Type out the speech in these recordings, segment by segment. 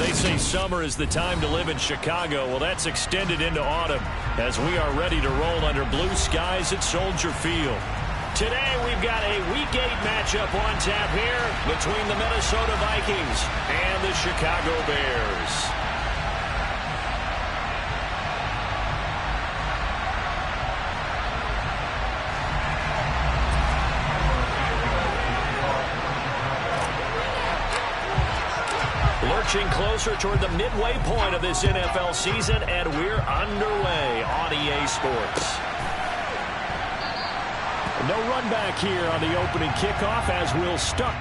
They say summer is the time to live in Chicago. Well, that's extended into autumn as we are ready to roll under blue skies at Soldier Field. Today, we've got a Week 8 matchup on tap here between the Minnesota Vikings and the Chicago Bears. Lurching closer toward the midway point of this NFL season, and we're underway on EA Sports. No run back here on the opening kickoff as we'll start.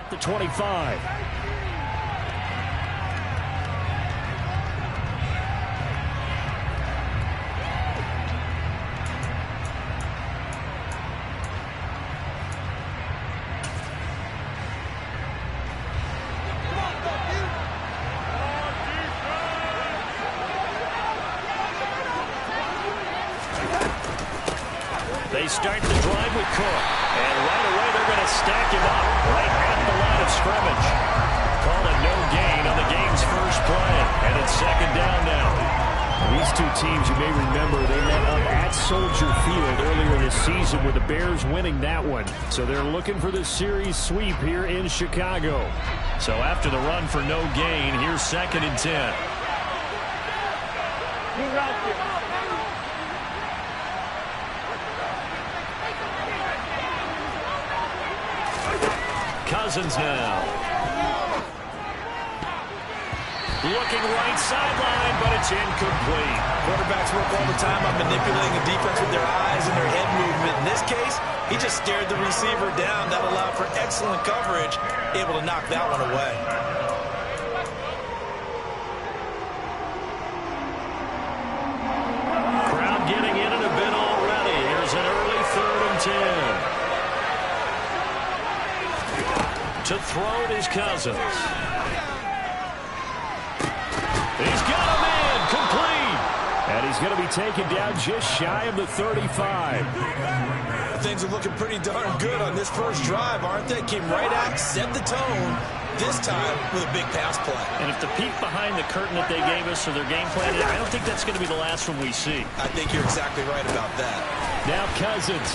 The 25. They start the drive with Cook, and right away they're going to stack him up right at the line of scrimmage. Call it no gain on the game's first play, and it's second down now. These two teams, you may remember, they met up at Soldier Field earlier this season with the Bears winning that one. So they're looking for the series sweep here in Chicago. So after the run for no gain, here's 2nd and 10. Cousins now. Looking right sideline, but it's incomplete. Quarterbacks work all the time on manipulating the defense with their eyes and their head movement. In this case, he just stared the receiver down. That allowed for excellent coverage, able to knock that one away. Crowd getting in it a bit already. Here's an early 3rd and 10. To throw it is Cousins. He's got him in, complete. And he's going to be taken down just shy of the 35. Things are looking pretty darn good on this first drive, aren't they? Came right out, set the tone, this time with a big pass play. And if the peek behind the curtain that they gave us or their game plan, I don't think that's going to be the last one we see. I think you're exactly right about that. Now Cousins.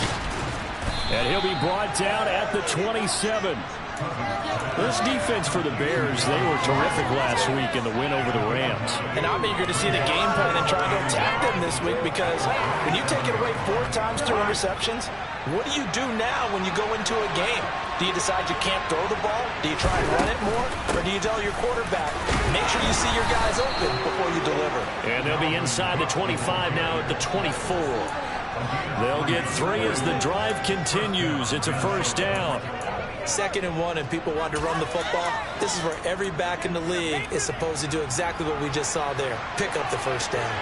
And he'll be brought down at the 27. This defense for the Bears, they were terrific last week in the win over the Rams. And I'm eager to see the game plan and try to attack them this week, because when you take it away 4 times through interceptions, what do you do now when you go into a game? Do you decide you can't throw the ball? Do you try and run it more? Or do you tell your quarterback, make sure you see your guys open before you deliver? And they'll be inside the 25 now at the 24. They'll get 3 as the drive continues. It's a first down. 2nd and 1, and people want to run the football. This is where every back in the league is supposed to do exactly what we just saw there. Pick up the first down.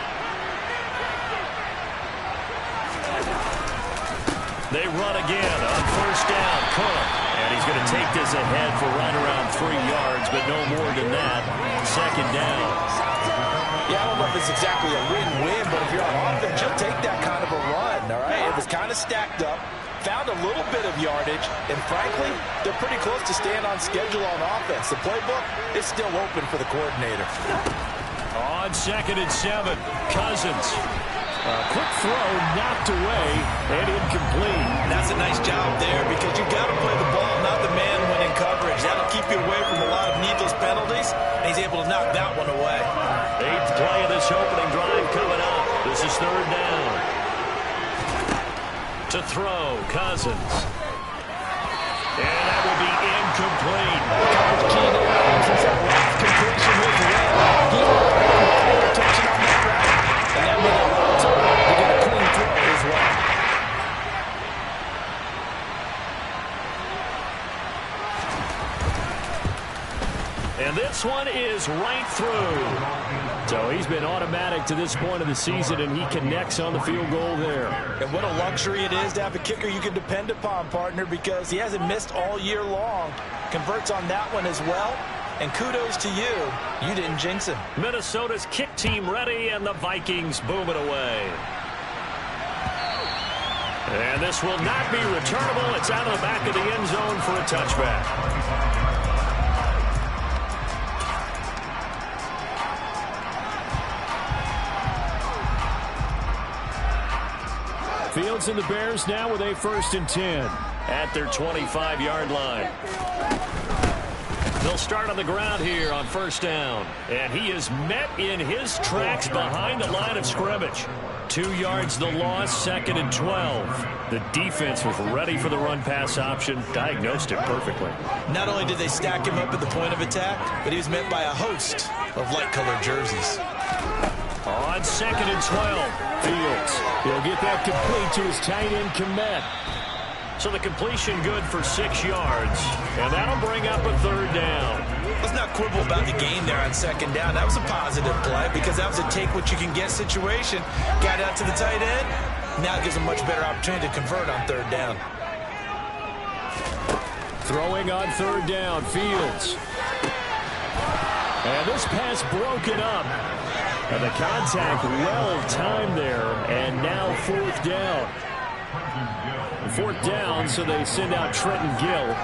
They run again on first down. Cook. And he's going to take this ahead for right around 3 yards, but no more than that. 2nd down. Yeah, I don't know if it's exactly a win-win, but if you're on offense, you'll take that kind of a run, all right? It was kind of stacked up, found a little bit of yardage, and frankly, they're pretty close to staying on schedule on offense. The playbook is still open for the coordinator. On 2nd and 7, Cousins. Quick throw, knocked away, and incomplete. And that's a nice job there, because you got to play the ball, not the man when in coverage. That'll keep you away from a lot of needless penalties, and he's able to knock that one away. 8th play of this opening drive coming up. This is 3rd down. To throw, Cousins. And that will be incomplete. Coverage key now, since that last completion was red. He pay attention on that route, and that made it to get a clean throw as well. And this one is right through. So he's been automatic to this point of the season, and he connects on the field goal there. And what a luxury it is to have a kicker you can depend upon, partner, because he hasn't missed all year long. Converts on that one as well. And kudos to you. You didn't jinx him. Minnesota's kick team ready, and the Vikings boom it away. And this will not be returnable. It's out of the back of the end zone for a touchback. Fields and the Bears now with a 1st and 10 at their 25-yard line. They'll start on the ground here on 1st down. And he is met in his tracks behind the line of scrimmage. 2 yards the loss, 2nd and 12. The defense was ready for the run-pass option, diagnosed it perfectly. Not only did they stack him up at the point of attack, but he was met by a host of light-colored jerseys. On 2nd and 12, Fields. He'll get that complete to his tight end, Komet. So the completion good for 6 yards, and that'll bring up a 3rd down. Let's not quibble about the game there on 2nd down. That was a positive play, because that was a take-what-you-can-get situation. Got out to the tight end. Now it gives a much better opportunity to convert on 3rd down. Throwing on 3rd down, Fields. And this pass broken up. And the contact well-timed there, and now 4th down. 4th down, so they send out Trenton Gill.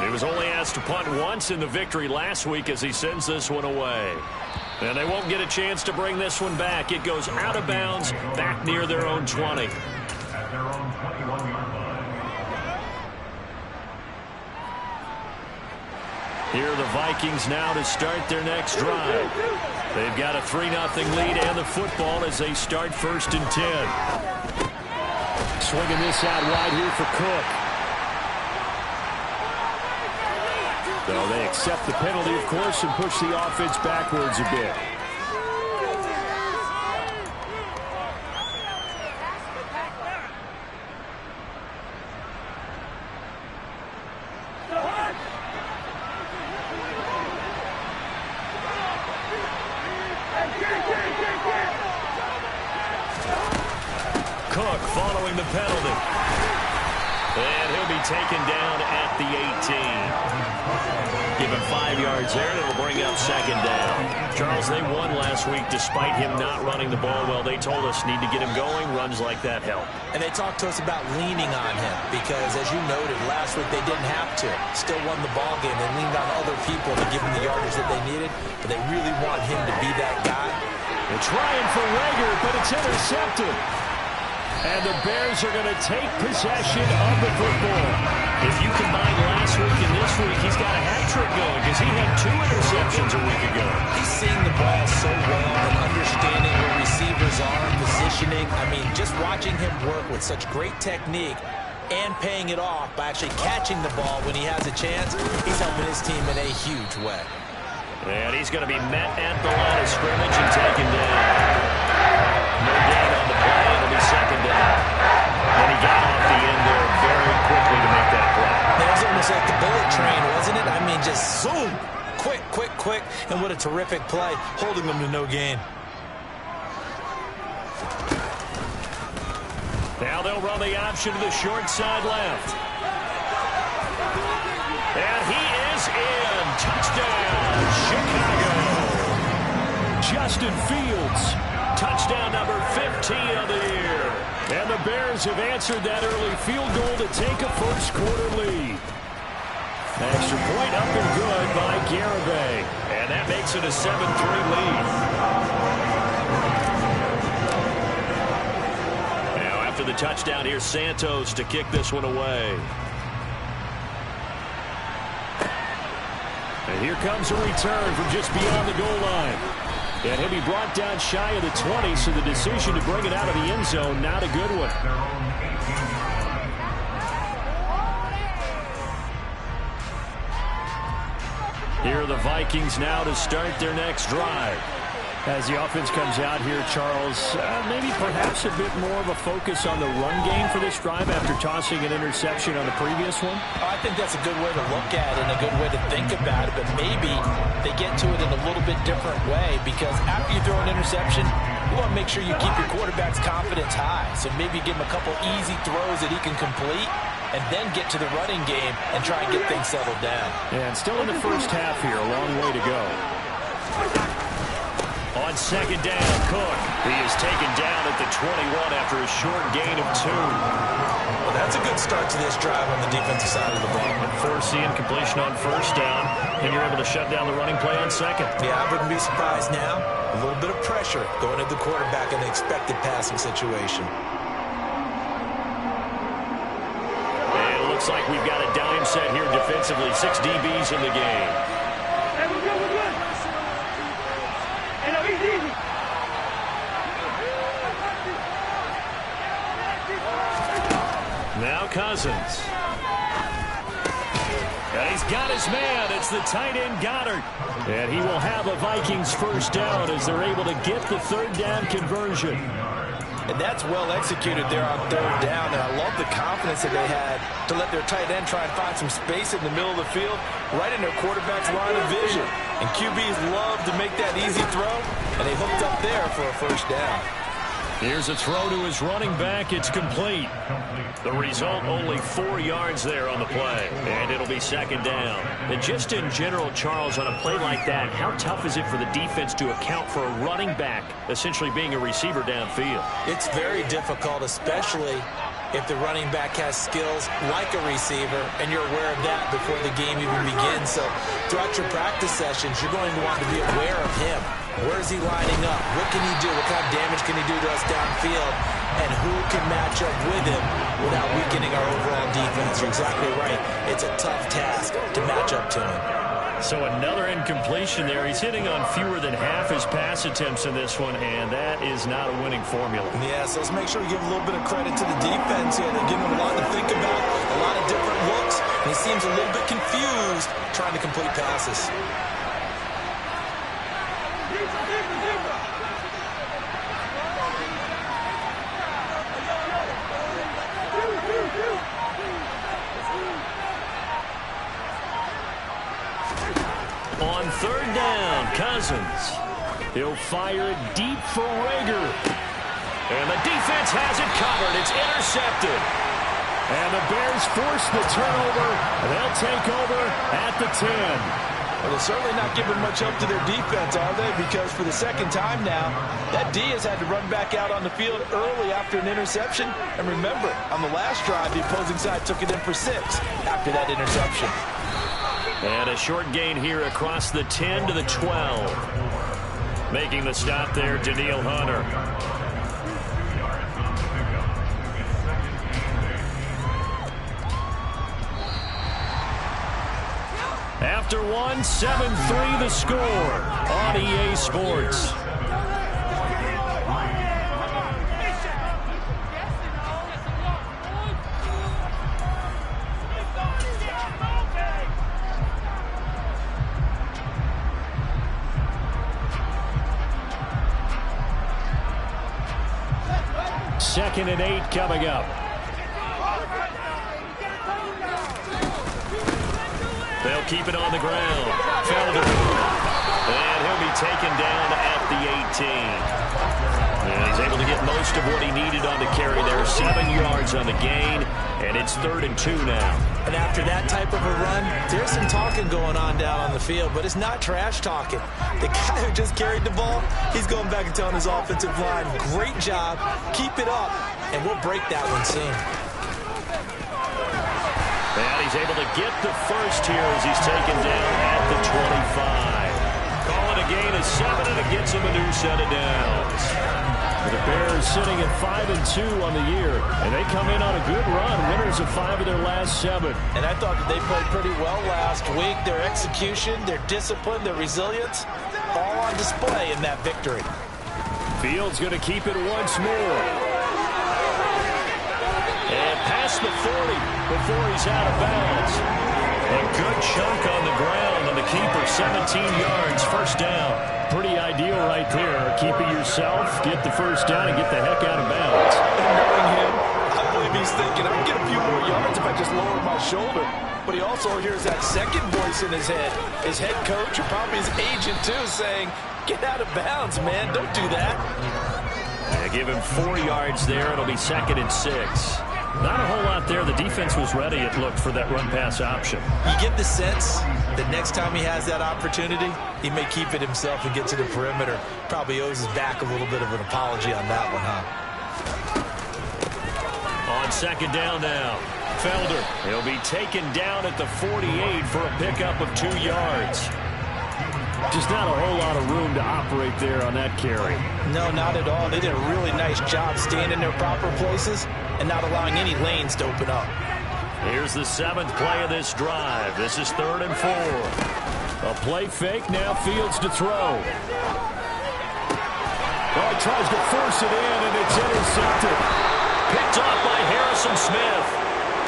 He was only asked to punt once in the victory last week as he sends this one away. And they won't get a chance to bring this one back. It goes out of bounds, back near their own 20. At their own 21-yard line. Here are the Vikings now to start their next drive. They've got a 3-0 lead and the football as they start 1st and 10. Swinging this out wide here for Cook. So they accept the penalty, of course, and push the offense backwards a bit. Cook following the penalty. And he'll be taken down at the 18. Give him 5 yards there, and it'll bring up 2nd down. Charles, they won last week despite him not running the ball well. They told us need to get him going. Runs like that help. And they talked to us about leaning on him because, as you noted, last week they didn't have to. Still won the ball game. They leaned on other people to give them the yardage that they needed, but they really want him to be that guy. They're trying for Rager, but it's intercepted. And the Bears are going to take possession of the football. If you combine last week and this week, he's got a hat trick going because he had 2 interceptions a week ago. He's seeing the ball so well and understanding where receivers are, positioning. I mean, just watching him work with such great technique and paying it off by actually catching the ball when he has a chance, he's helping his team in a huge way. And he's going to be met at the line of scrimmage and taken down. No gain on the play. It'll be second down. And he got off the end there very quickly to make that play. It was almost like the bullet train, wasn't it? I mean, just zoom. Quick, quick, quick. And what a terrific play, holding them to no gain. Now they'll run the option to the short side left. And he is in. Touchdown, Chicago. Justin Fields, touchdown number 15 of the year. And the Bears have answered that early field goal to take a first-quarter lead. Extra point up and good by Garibay. And that makes it a 7-3 lead. After the touchdown, here's Santos to kick this one away. And here comes a return from just beyond the goal line. And he'll be brought down shy of the 20, so the decision to bring it out of the end zone, not a good one. Here are the Vikings now to start their next drive. As the offense comes out here, Charles, maybe perhaps a bit more of a focus on the run game for this drive after tossing an interception on the previous one? I think that's a good way to look at it and a good way to think about it, but maybe they get to it in a little bit different way because after you throw an interception, you want to make sure you keep your quarterback's confidence high. So maybe give him a couple easy throws that he can complete and then get to the running game and try and get things settled down. And still in the first half here, a long way to go. On second down, Cook. He is taken down at the 21 after a short gain of 2. Well, that's a good start to this drive on the defensive side of the ball. And forcing completion on first down, and you're able to shut down the running play on second. Yeah, I wouldn't be surprised now. A little bit of pressure going at the quarterback in the expected passing situation. And it looks like we've got a dime set here defensively. 6 DBs in the game. Hey, we're good, we're good. Hey, no, he's easy. Now Cousins. And he's got his man. It's the tight end Goddard. And he will have a Vikings first down as they're able to get the third down conversion. And that's well executed there on third down. And I love the confidence that they had to let their tight end try and find some space in the middle of the field, right in their quarterback's line of vision. And QBs love to make that easy throw, and they hooked up there for a first down. Here's a throw to his running back. It's complete. The result, only 4 yards there on the play. And it'll be second down. And just in general, Charles, on a play like that, how tough is it for the defense to account for a running back essentially being a receiver downfield? It's very difficult, especially if the running back has skills like a receiver, and you're aware of that before the game even begins. So throughout your practice sessions, you're going to want to be aware of him. Where is he lining up? What can he do? What kind of damage can he do to us downfield? And who can match up with him without weakening our overall defense? You're exactly right. It's a tough task to match up to him. So another incompletion there. He's hitting on fewer than half his pass attempts in this one, and that is not a winning formula. Yeah, so let's make sure we give a little bit of credit to the defense here. They're giving him a lot to think about, a lot of different looks, and he seems a little bit confused trying to complete passes. On third down, Cousins. He'll fire it deep for Rager. And the defense has it covered. It's intercepted. And the Bears force the turnover. And they'll take over at the 10. Well, they're certainly not giving much help to their defense, are they? Because for the second time now, that D has had to run back out on the field early after an interception. And remember, on the last drive, the opposing side took it in for 6 after that interception. And a short gain here across the 10 to the 12. Making the stop there, Daniil Hunter. after one. 7-3 the score on EA Sports. Second and 8 coming up. They'll keep it on the ground. Felder. And he'll be taken down at the 18. And he's able to get most of what he needed on the carry there. 7 yards on the gain. And it's 3rd and 2 now. And after that type of a run, there's some talking going on down on the field, but it's not trash talking. The guy who just carried the ball, he's going back and telling his offensive line, great job, keep it up, and we'll break that one soon. And he's able to get the first here as he's taken down at the 25. Call it a gain of 7, and it gets him a new set of downs. The Bears sitting at 5-2 on the year, and they come in on a good run, winners of 5 of their last 7. And I thought that they played pretty well last week. Their execution, their discipline, their resilience, all on display in that victory. Fields going to keep it once more. And past the 40 before he's out of bounds. A good chunk on the ground on the keeper, 17 yards, first down. Pretty ideal right there. Keep it yourself, get the first down, and get the heck out of bounds. And knowing him, I believe he's thinking, I can get a few more yards if I just lower my shoulder. But he also hears that second voice in his head. His head coach, or probably his agent too, saying, get out of bounds, man. Don't do that. Yeah, give him 4 yards there. It'll be 2nd and 6. Not a whole lot there. The defense was ready, it looked, for that run-pass option. You get the sense that next time he has that opportunity, he may keep it himself and get to the perimeter. Probably owes his back a little bit of an apology on that one, huh? On 2nd down now, Felder. He'll be taken down at the 48 for a pickup of 2 yards. Just not a whole lot of room to operate there on that carry. No, not at all. They did a really nice job staying in their proper places and not allowing any lanes to open up. Here's the 7th play of this drive. This is 3rd and 4. A play fake, now Fields to throw. Oh, he tries to force it in, and it's intercepted. Picked off by Harrison Smith.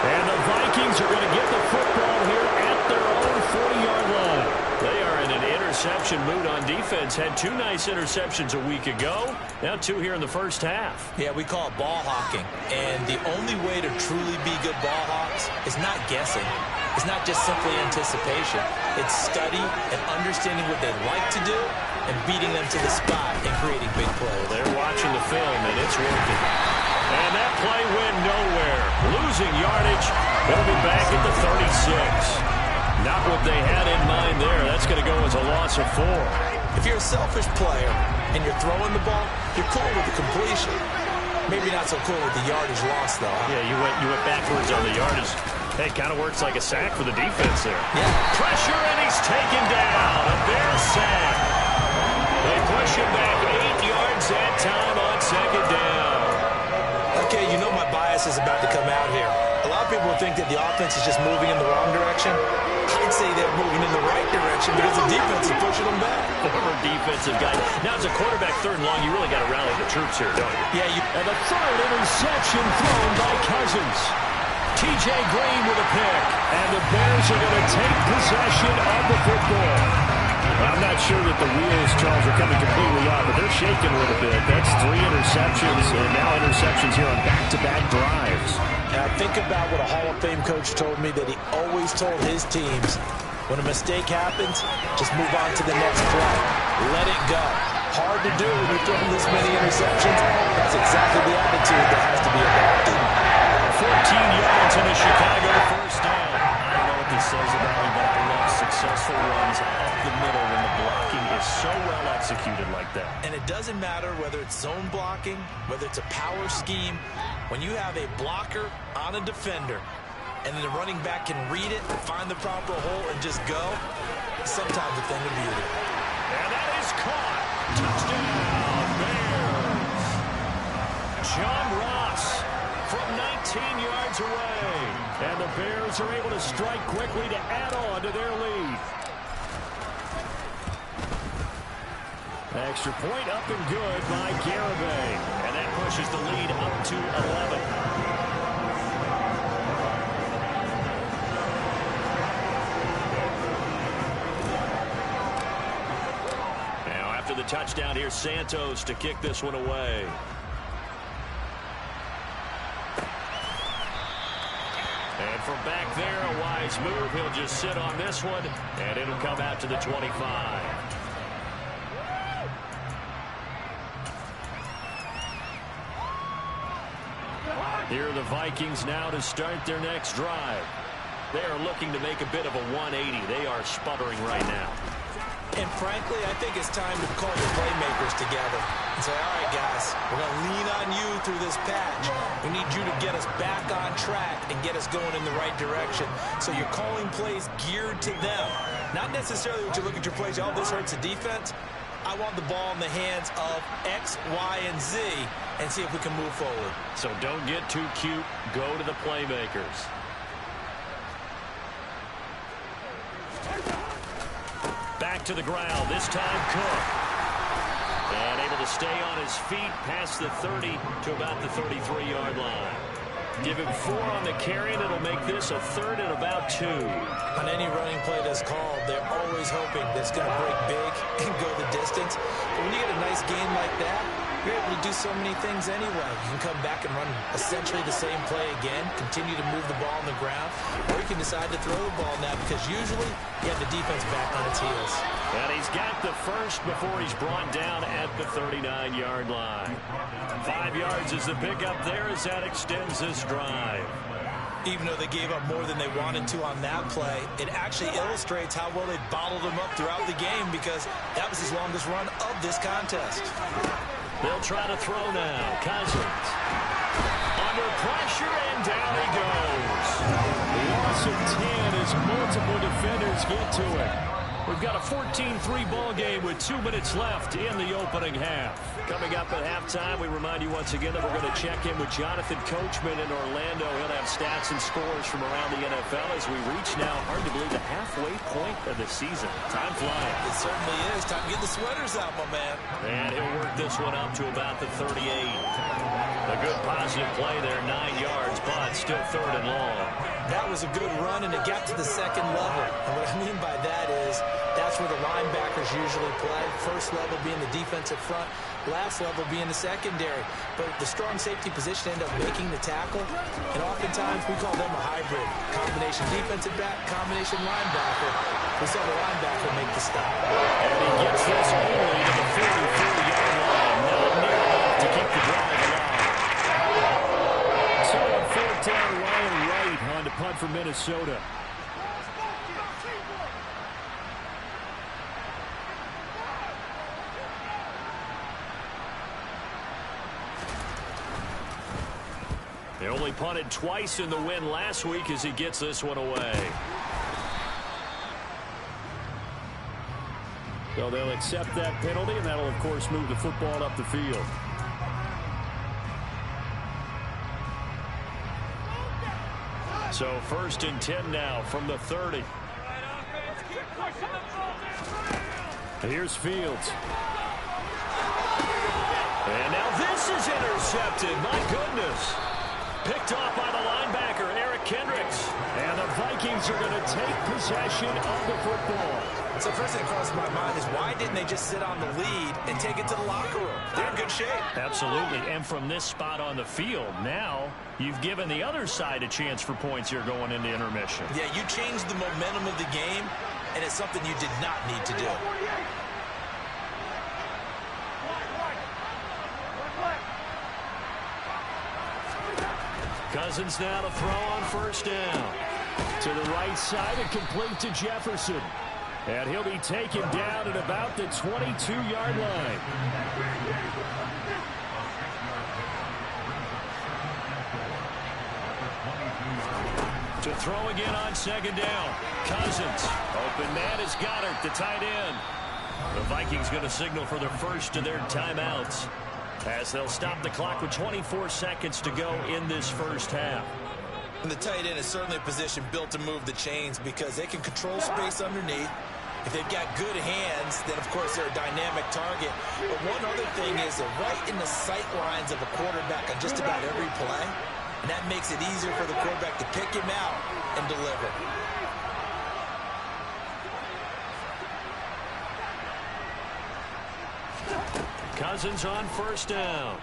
And the Vikings are going to get the football here at their own 40-yard line. They are in an interception mood on defense. Had 2 nice interceptions a week ago. Now 2 here in the first half. Yeah, we call it ball hawking. And the only way to truly be good ball hawks is not guessing. It's not just simply anticipation. It's study and understanding what they like to do and beating them to the spot and creating big plays. They're watching the film, and it's working. And that play went nowhere. Losing yardage. They'll be back at the 36. Not what they had in mind there. That's going to go as a loss of 4. If you're a selfish player and you're throwing the ball, you're cool with the completion. Maybe not so cool with the yardage loss, though. Huh? Yeah, you went backwards on the yardage. Hey, kind of works like a sack for the defense there. Yeah. Pressure, and he's taken down. A Bear sack. They push him back 8 yards that time on 2nd down. Okay, you know my bias is about to come out here. A lot of people think that the offense is just moving in the wrong direction. I'd say they're moving in the right direction because the defense is pushing them back. Former defensive guy. Now, as a quarterback, 3rd and long, you really got to rally the troops here, don't you? Yeah, and the 3rd interception thrown by Cousins. T.J. Green with a pick. And the Bears are going to take possession of the football. I'm not sure that the wheels, Charles, are coming completely off, but they're shaking a little bit. That's 3 interceptions, and now interceptions here on back-to-back drives. And I think about what a Hall of Fame coach told me that he always told his teams, when a mistake happens, just move on to the next play. Let it go. Hard to do when you're throwing this many interceptions. That's exactly the attitude that has to be adopted. 14 yards in a Chicago first down. I don't know what this says about him, but I love successful runs up the middle when the blocking is so well executed like that. And it doesn't matter whether it's zone blocking, whether it's a power scheme. When you have a blocker on a defender, and then the running back can read it, find the proper hole, and just go, it's sometimes a thing of beauty. And that is caught. Touchdown, Bears. John Ross from 19 yards away. And the Bears are able to strike quickly to add on to their lead. Extra point up and good by Garibay. And that pushes the lead up to 11. Now after the touchdown, here's Santos to kick this one away. And from back there, a wise move. He'll just sit on this one, and it'll come out to the 25. Here are the Vikings now to start their next drive. They are looking to make a bit of a 180. They are sputtering right now. And frankly, I think it's time to call your playmakers together and say, all right, guys, we're going to lean on you through this patch. We need you to get us back on track and get us going in the right direction. So you're calling plays geared to them. Not necessarily what you look at your plays, oh, this hurts the defense. I want the ball in the hands of X, Y, and Z and see if we can move forward. So don't get too cute. Go to the playmakers. Back to the ground. This time Cook. And able to stay on his feet past the 30 to about the 33-yard line. Give him 4 on the carry, and it'll make this a 3rd and about 2. On any running play that's called, they're always hoping that it's going to break big and go the distance. But when you get a nice game like that, you're able to do so many things anyway. You can come back and run essentially the same play again, continue to move the ball on the ground, or you can decide to throw the ball now because usually you have the defense back on its heels. And he's got the first before he's brought down at the 39-yard line. 5 yards is the pickup there as that extends this drive. Even though they gave up more than they wanted to on that play, it actually illustrates how well they bottled them up throughout the game because that was his longest run of this contest. They'll try to throw now. Cousins. Under pressure, and down he goes. Loss of 10 as multiple defenders get to it. We've got a 14-3 ball game with 2 minutes left in the opening half. Coming up at halftime, we remind you once again that we're going to check in with Jonathan Coachman in Orlando. He'll have stats and scores from around the NFL as we reach now, hard to believe, the halfway point of the season. Time flying. It certainly is. Time to get the sweaters out, my man. And he'll work this one up to about the 38. A good positive play there, 9 yards, but still 3rd and long. That was a good run, and it got to the second level. And what I mean by that is that's where the linebackers usually play. First level being the defensive front, last level being the secondary. But the strong safety position end up making the tackle, and oftentimes we call them a hybrid. Combination defensive back, combination linebacker. We saw the linebacker make the stop. And he gets this only to the 44-yard line. Not near enough to keep the drive alive. So on 4th down, Ryan Wright on to punt for Minnesota. They only punted twice in the win last week as he gets this one away. So they'll accept that penalty, and that'll, of course, move the football up the field. So 1st and 10 now from the 30. Here's Fields. And now this is intercepted. My goodness. Picked off by the linebacker, Eric Kendricks. And the Vikings are going to take possession of the football. So first thing that crosses my mind is why didn't they just sit on the lead and take it to the locker room? They're in good shape. Absolutely. And from this spot on the field, now you've given the other side a chance for points here going into intermission. Yeah, you changed the momentum of the game, and it's something you did not need to do. Cousins now to throw on 1st down. To the right side and complete to Jefferson. And he'll be taken down at about the 22-yard line. To throw again on 2nd down. Cousins. Open man is Goddard, the tight end. The Vikings going to signal for their first of their timeouts, as they'll stop the clock with 24 seconds to go in this first half. And the tight end is certainly a position built to move the chains because they can control space underneath. If they've got good hands, then, of course, they're a dynamic target. But one other thing is they're right in the sight lines of a quarterback on just about every play. And that makes it easier for the quarterback to pick him out and deliver. Cousins on first down.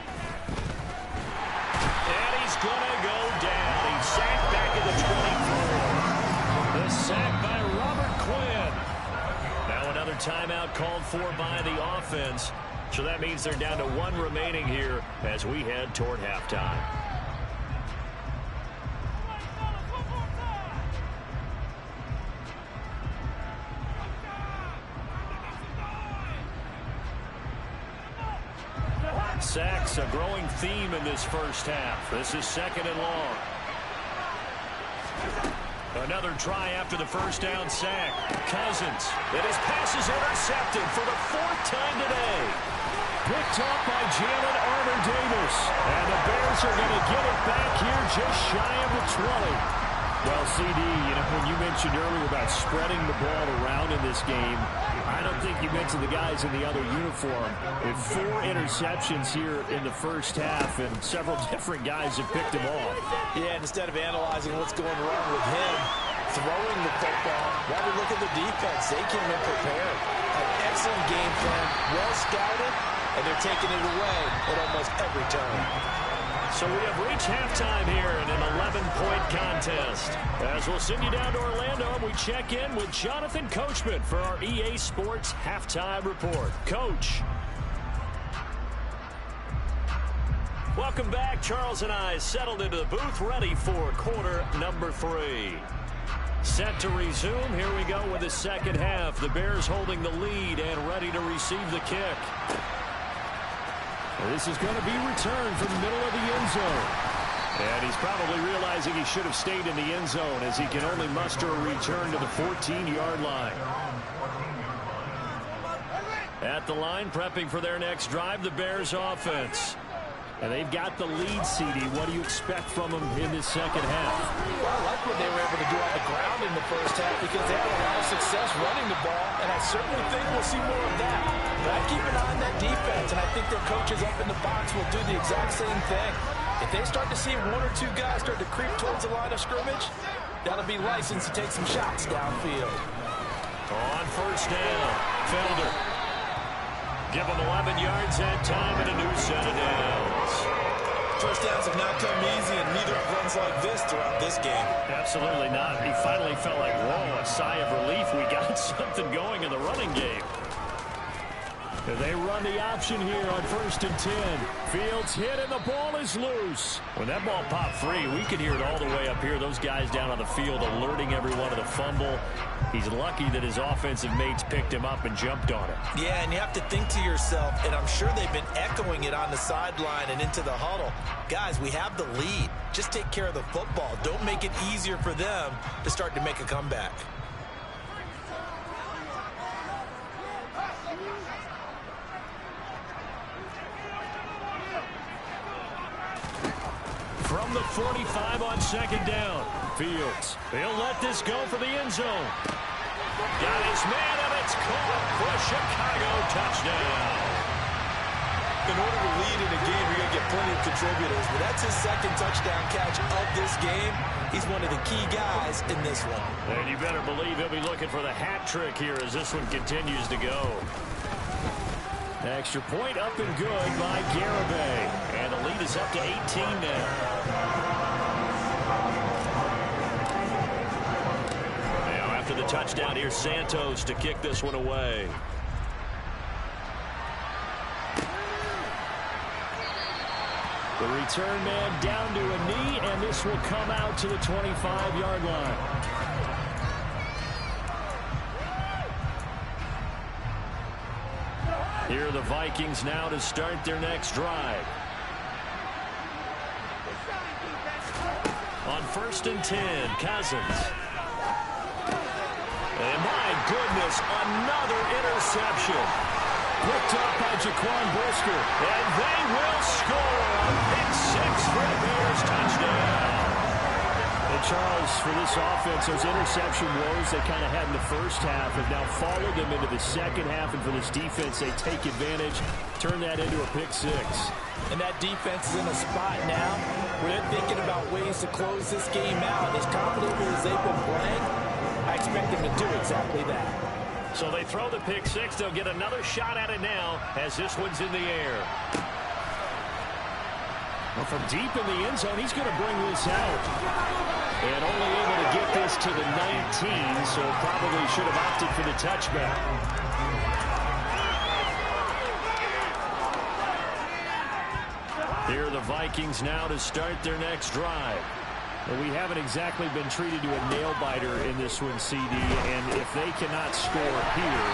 And he's going to go down. He's sacked back at the 24. The sack by Robert Quinn. Now another timeout called for by the offense. So that means they're down to one remaining here as we head toward halftime. Sacks, a growing theme in this first half. This is second and long. Another try after the first down sack. Cousins, and his pass is intercepted for the fourth time today. Picked up by Jalen Armour-Davis. And the Bears are going to get it back here just shy of the 20. Well, CD, when you mentioned earlier about spreading the ball around in this game, I don't think you mentioned the guys in the other uniform. With 4 interceptions here in the first half, and several different guys have picked him off. Yeah, and instead of analyzing what's going wrong with him, throwing the football, while we look at the defense, they came in prepared. An excellent game plan, well scouted, and they're taking it away at almost every turn. So we have reached halftime here in an 11-point contest. As we'll send you down to Orlando, and we check in with Jonathan Coachman for our EA Sports Halftime Report. Coach. Welcome back. Charles and I settled into the booth, ready for quarter number 3. Set to resume. Here we go with the second half. The Bears holding the lead and ready to receive the kick. This is going to be returned from the middle of the end zone. And he's probably realizing he should have stayed in the end zone as he can only muster a return to the 14-yard line. At the line, prepping for their next drive, the Bears offense. And they've got the lead, CD. What do you expect from them in this second half? Well, I like what they were able to do on the ground in the first half because they had a lot of success running the ball, and I certainly think we'll see more of that. But I keep an eye on that defense, and I think their coaches up in the box will do the exact same thing. If they start to see 1 or 2 guys start to creep towards the line of scrimmage, that'll be licensed to take some shots downfield. On first down, Felder. Give him 11 yards that time and a new set of downs. First downs have not come easy, and neither have runs like this throughout this game. Absolutely not. He finally felt like, whoa, a sigh of relief. We got something going in the running game. They run the option here on 1st and 10. Fields hit and the ball is loose. When that ball popped free, we could hear it all the way up here. Those guys down on the field alerting everyone of the fumble. He's lucky that his offensive mates picked him up and jumped on it. Yeah, and you have to think to yourself, and I'm sure they've been echoing it on the sideline and into the huddle. Guys, we have the lead. Just take care of the football. Don't make it easier for them to start to make a comeback. From the 45 on second down. Fields. He'll let this go for the end zone. Got his man, and it's caught for a Chicago touchdown. In order to lead in a game, you're going to get plenty of contributors. But that's his second touchdown catch of this game. He's one of the key guys in this one. And you better believe he'll be looking for the hat trick here as this one continues to go. Extra point up and good by Garibay. And the lead is up to 18 now. Now after the touchdown, here's Santos to kick this one away. The return man down to a knee, and this will come out to the 25-yard line. Here are the Vikings now to start their next drive. On 1st and 10, Cousins. And my goodness, another interception. Picked up by Jaquan Brisker. And they will score. A pick 6 for the Bears touchdown. And Charles, this for this offense. Those interception woes they kind of had in the first half have now followed them into the second half. And for this defense, they take advantage, turn that into a pick six. And that defense is in a spot now where they're thinking about ways to close this game out. As confidently as they've been playing, I expect them to do exactly that. So they throw the pick six. They'll get another shot at it now as this one's in the air. Well, from deep in the end zone, he's going to bring this out. And only able to get this to the 19, so probably should have opted for the touchback. Here are the Vikings now to start their next drive. Well, we haven't exactly been treated to a nail-biter in this one, CD, and if they cannot score here,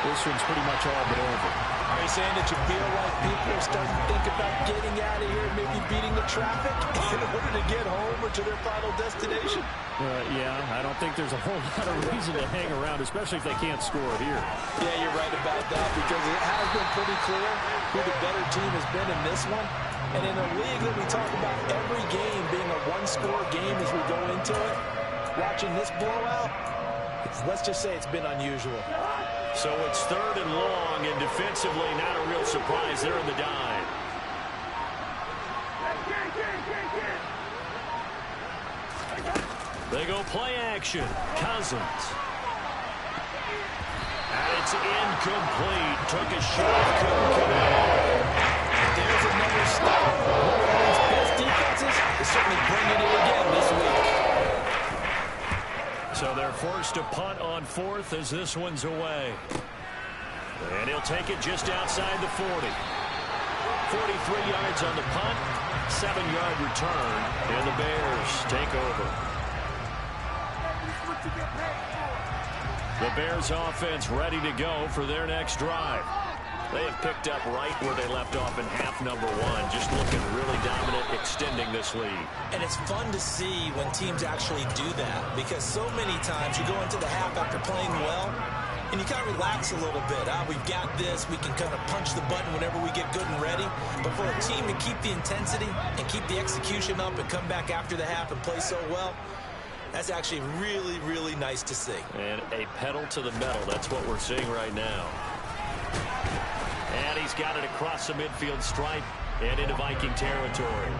this one's pretty much all but over. Are you saying that you feel like people are starting to think about getting out of here, maybe beating the traffic in order to get home or to their final destination? Yeah, I don't think there's a whole lot of reason to hang around, especially if they can't score here. Yeah, you're right about that because it has been pretty clear who the better team has been in this one. And in a league that we talk about every game being a one-score game as we go into it, watching this blowout, let's just say it's been unusual. So it's third and long, and defensively not a real surprise there in the dive. They go play action. Cousins. And it's incomplete. Took a shot. Couldn't connect. There's another stop. One of these best defenses is certainly bringing it again this week. So they're forced to punt on fourth as this one's away. And he'll take it just outside the 40. 43 yards on the punt, 7-yard return, and the Bears take over. The Bears offense ready to go for their next drive. They have picked up right where they left off in half number one, just looking really dominant, extending this lead. And it's fun to see when teams actually do that because so many times you go into the half after playing well and you kind of relax a little bit. We've got this. We can kind of punch the button whenever we get good and ready. But for a team to keep the intensity and keep the execution up and come back after the half and play so well, that's actually really, really nice to see. And a pedal to the metal. That's what we're seeing right now. And he's got it across the midfield stripe and into Viking territory.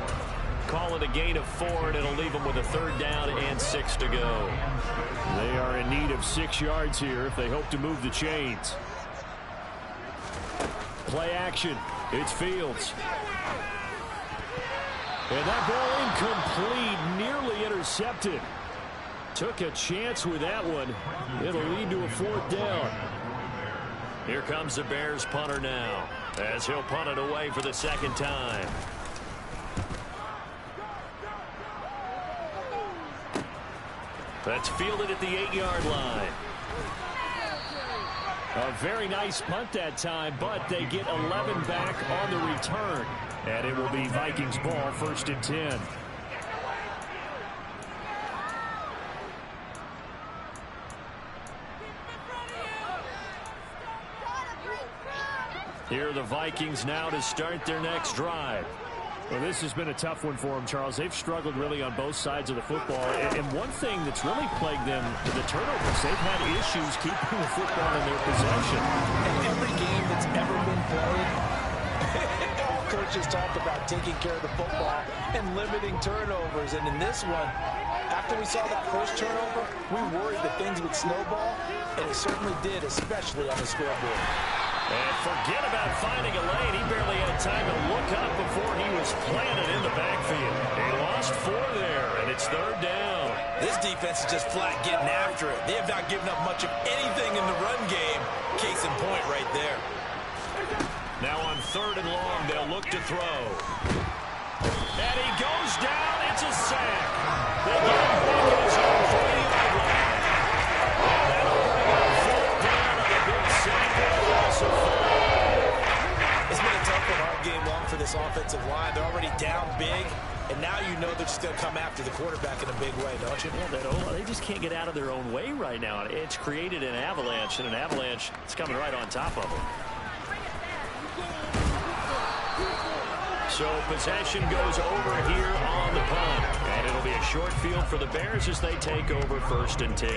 Call it a gain of 4, and it'll leave them with a third down and 6 to go. They are in need of 6 yards here if they hope to move the chains. Play action. It's Fields. And that ball incomplete, nearly intercepted. Took a chance with that one. It'll lead to a 4th down. Here comes the Bears punter now, as he'll punt it away for the second time. That's fielded at the 8-yard line. A very nice punt that time, but they get 11 back on the return. And it will be Vikings ball, 1st and 10. Here are the Vikings now to start their next drive. Well, this has been a tough one for them, Charles. They've struggled really on both sides of the football. And one thing that's really plagued them, the turnovers. They've had issues keeping the football in their possession. In every game that's ever been played, all coaches talk about taking care of the football and limiting turnovers. And in this one, after we saw that first turnover, we worried that things would snowball. And it certainly did, especially on the scoreboard. And forget about finding a lane. He barely had time to look up before he was planted in the backfield. He lost 4 there, and it's 3rd down. This defense is just flat getting after it. They have not given up much of anything in the run game. Case in point right there. Now on 3rd and long, they'll look to throw. And he goes down. It's a sack. They get him back in his own 40-yard line. And that'll bring up 4th down on the big sack. It's been a tough and hard game long for this offensive line. They're already down big, and now you know they're just going to come after the quarterback in a big way, don't you? Yeah, they just can't get out of their own way right now. It's created an avalanche, and an avalanche is coming right on top of them. So possession goes over here on the punt. And it'll be a short field for the Bears as they take over 1st and 10.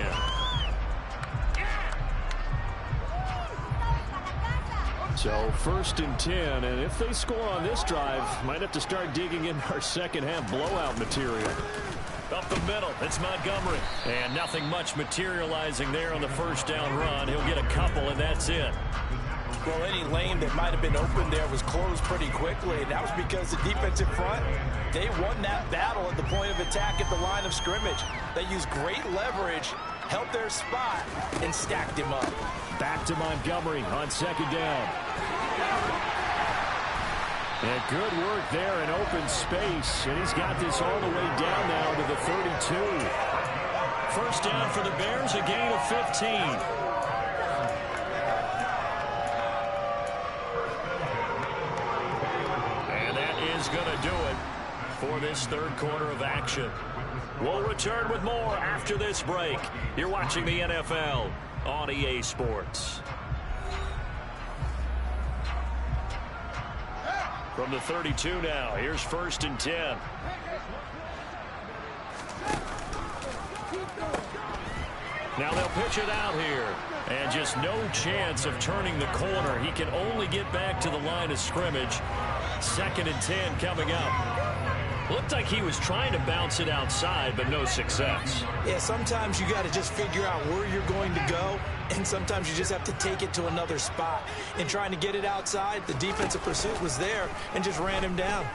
So 1st and 10, and if they score on this drive, might have to start digging in our second half blowout material. Up the middle, it's Montgomery. And nothing much materializing there on the first down run. He'll get a couple, and that's it. Well, any lane that might have been open there was closed pretty quickly, and that was because the defensive front, they won that battle at the point of attack at the line of scrimmage. They used great leverage, held their spot, and stacked him up. Back to Montgomery on 2nd down. And good work there in open space, and he's got this all the way down now to the 32. 1st down for the Bears, a gain of 15. And that is going to do it for this 3rd quarter of action. We'll return with more after this break. You're watching the NFL on EA Sports. From the 32 now, here's 1st and 10. Now they'll pitch it out here. And just no chance of turning the corner. He can only get back to the line of scrimmage. 2nd and 10 coming up. Looked like he was trying to bounce it outside, but no success. Yeah, sometimes you got to just figure out where you're going to go, and sometimes you just have to take it to another spot. In trying to get it outside, the defensive pursuit was there and just ran him down.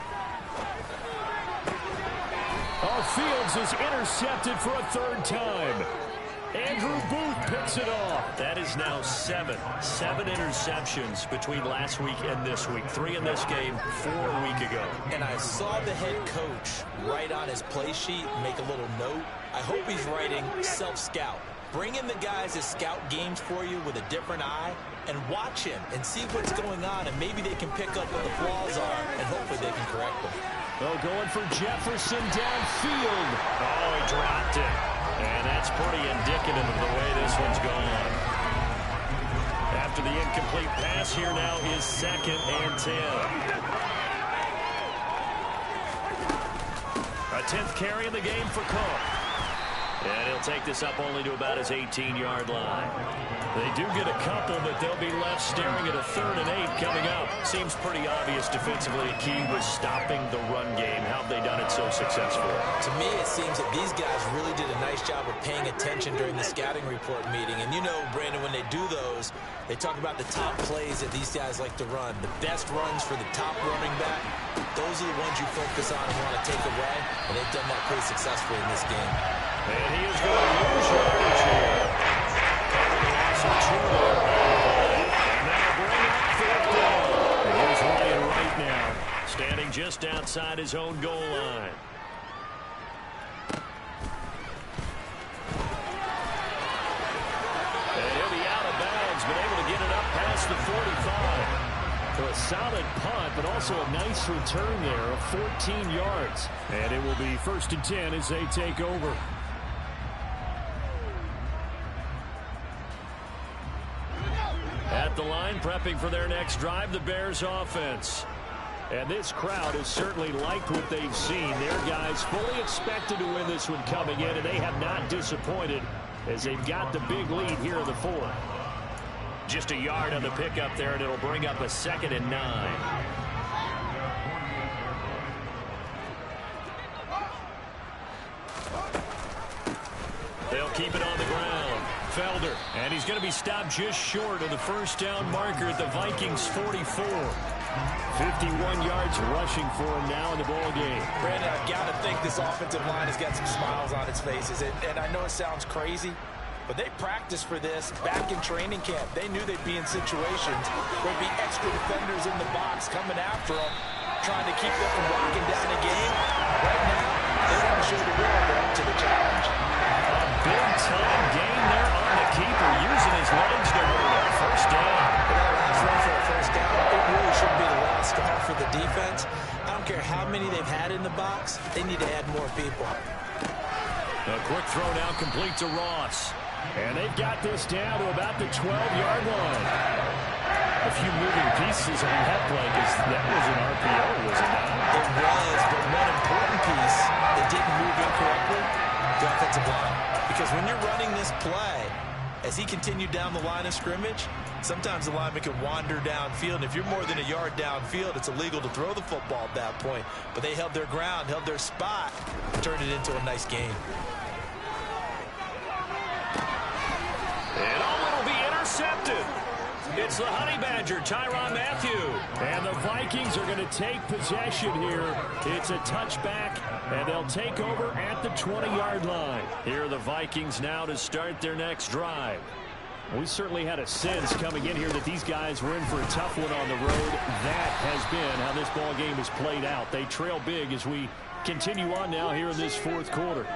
Fields is intercepted for a 3rd time. Andrew Booth picks it off. That is now 7 interceptions between last week and this week. 3 in this game, 4 a week ago. And I saw the head coach write on his play sheet, make a little note. I hope he's writing self-scout. Bring in the guys that scout games for you with a different eye and watch him and see what's going on, and maybe they can pick up what the flaws are, and hopefully they can correct them. Oh, going for Jefferson downfield. Oh, he dropped it. And that's pretty indicative of the way this one's gone. After the incomplete pass, here now is 2nd and 10. A 10th carry in the game for Cook. And he'll take this up only to about his 18-yard line. They do get a couple, but they'll be left staring at a 3rd and 8 coming up. Seems pretty obvious defensively. A key was stopping the run game. How have they done it so successfully? To me, it seems that these guys really did a nice job of paying attention during the scouting report meeting. And you know, Brandon, when they do those, they talk about the top plays that these guys like to run. The best runs for the top running back, those are the ones you focus on and want to take away. And they've done that pretty successfully in this game. And he is going to lose yardage here. Now bring up 4th down. And here's Ryan right now, standing just outside his own goal line. And he'll be out of bounds, but able to get it up past the 45. So a solid punt, but also a nice return there of 14 yards. And it will be 1st and 10 as they take over. At the line, prepping for their next drive, the Bears offense. And this crowd has certainly liked what they've seen. Their guys fully expected to win this one coming in, and they have not disappointed as they've got the big lead here in the 4th. Just a yard on the pickup there, and it'll bring up a 2nd and 9. They'll keep it on the ground. Felder, and he's going to be stopped just short of the 1st down marker at the Vikings 44. 51 yards rushing for him now in the ball game. Brandon, I've got to think this offensive line has got some smiles on its faces. And I know it sounds crazy, but they practiced for this back in training camp. They knew they'd be in situations where there'd be extra defenders in the box coming after them, trying to keep them from locking down a game. Right now, they want to show the world they're up to the challenge. Big-time gain there on the keeper, using his legs to hold it. 1st down. That last run for a 1st down, it really should be the last straw for the defense. I don't care how many they've had in the box. They need to add more people. A quick throw now complete to Ross. And they've got this down to about the 12-yard line. A few moving pieces on that play because that was an RPO, was it not? It was, but one important piece that didn't move incorrectly, the offensive line. Because when you're running this play, as he continued down the line of scrimmage, sometimes the lineman can wander downfield. And if you're more than a yard downfield, it's illegal to throw the football at that point. But they held their ground, held their spot, turned it into a nice game. And it'll be intercepted. It's the Honey Badger, Tyrann Mathieu. And the Vikings are going to take possession here. It's a touchback, and they'll take over at the 20-yard line. Here are the Vikings now to start their next drive. We certainly had a sense coming in here that these guys were in for a tough one on the road. That has been how this ball game has played out. They trail big as we continue on now here in this fourth quarter.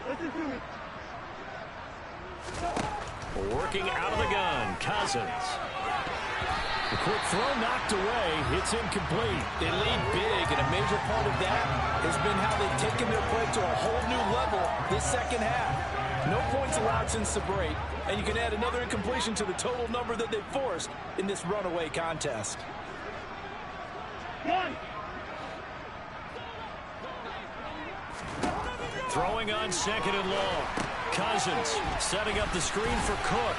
Listen to me. Working out of the gun, Cousins. The quick throw knocked away. It's incomplete. They lead big, and a major part of that has been how they've taken their play to a whole new level this second half. No points allowed since the break, and you can add another incompletion to the total number that they've forced in this runaway contest. One. Throwing on second and long. Cousins setting up the screen for Cook.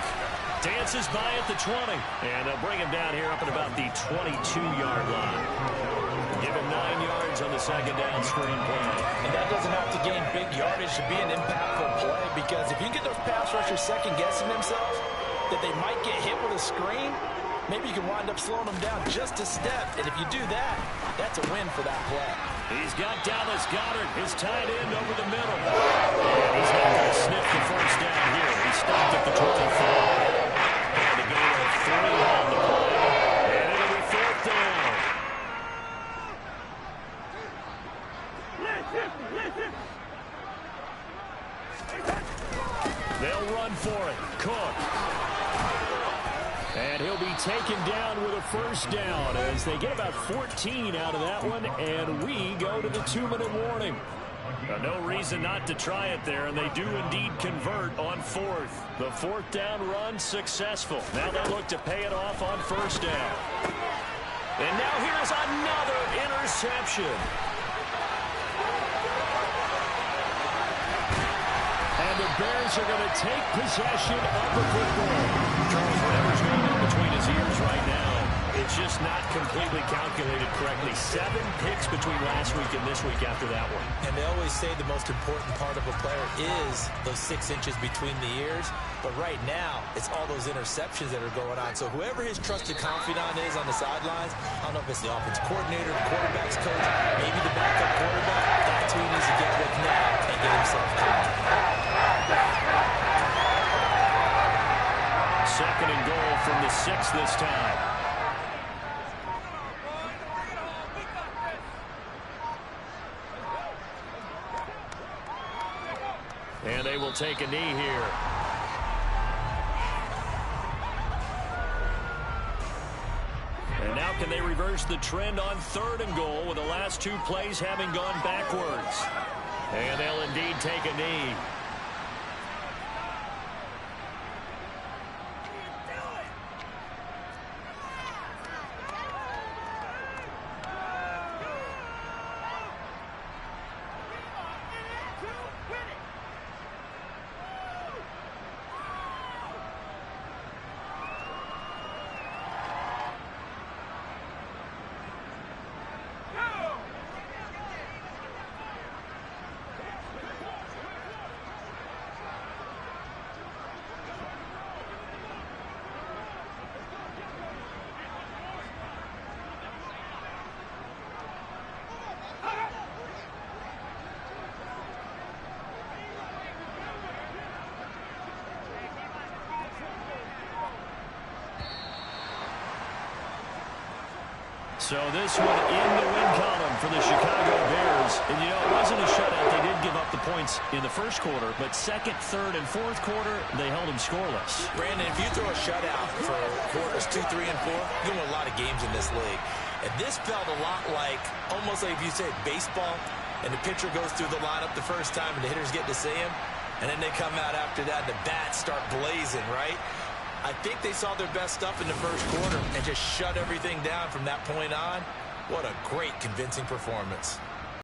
Dances by at the 20. And they'll bring him down here up at about the 22-yard line. Give him 9 yards on the second down screen play. And that doesn't have to gain big yardage to be an impactful play, because if you can get those pass rushers second-guessing themselves that they might get hit with a screen, maybe you can wind up slowing them down just a step. And if you do that, that's a win for that play. He's got Dallas Goedert, his tight end, over the middle. And he's not going to sniff the first down here. He stopped at the 25. And to go to 3 on the play. And it'll be fourth down. They'll run for it. Cook. And he'll be taken down with a first down as they get about 14 out of that one, and we go to the 2-minute warning. No reason not to try it there, and they do indeed convert on fourth. The fourth down run successful. Now they look to pay it off on first down. And now here's another interception. And the Bears are going to take possession of the football. Charles, whatever's going on between his ears right now, it's just not completely calculated correctly. 7 picks between last week and this week after that one. And they always say the most important part of a player is those 6 inches between the ears. But right now, it's all those interceptions that are going on. So whoever his trusted confidant is on the sidelines, I don't know if it's the offense coordinator, the quarterback's coach, maybe the backup quarterback, that's who he needs to get with now and get himself caught. Second and goal from the 6 this time. And they will take a knee here. And now can they reverse the trend on 3rd and goal with the last 2 plays having gone backwards? And they'll indeed take a knee. So this one in the win column for the Chicago Bears. And, you know, it wasn't a shutout. They did give up the points in the first quarter, but second, third, and fourth quarter, they held them scoreless. Brandon, if you throw a shutout for quarters 2, 3, and 4, you win a lot of games in this league. And this felt a lot like, almost like if you said baseball, and the pitcher goes through the lineup the first time and the hitters get to see him. And then they come out after that, and the bats start blazing, right? I think they saw their best stuff in the first quarter and just shut everything down from that point on. What a great, convincing performance.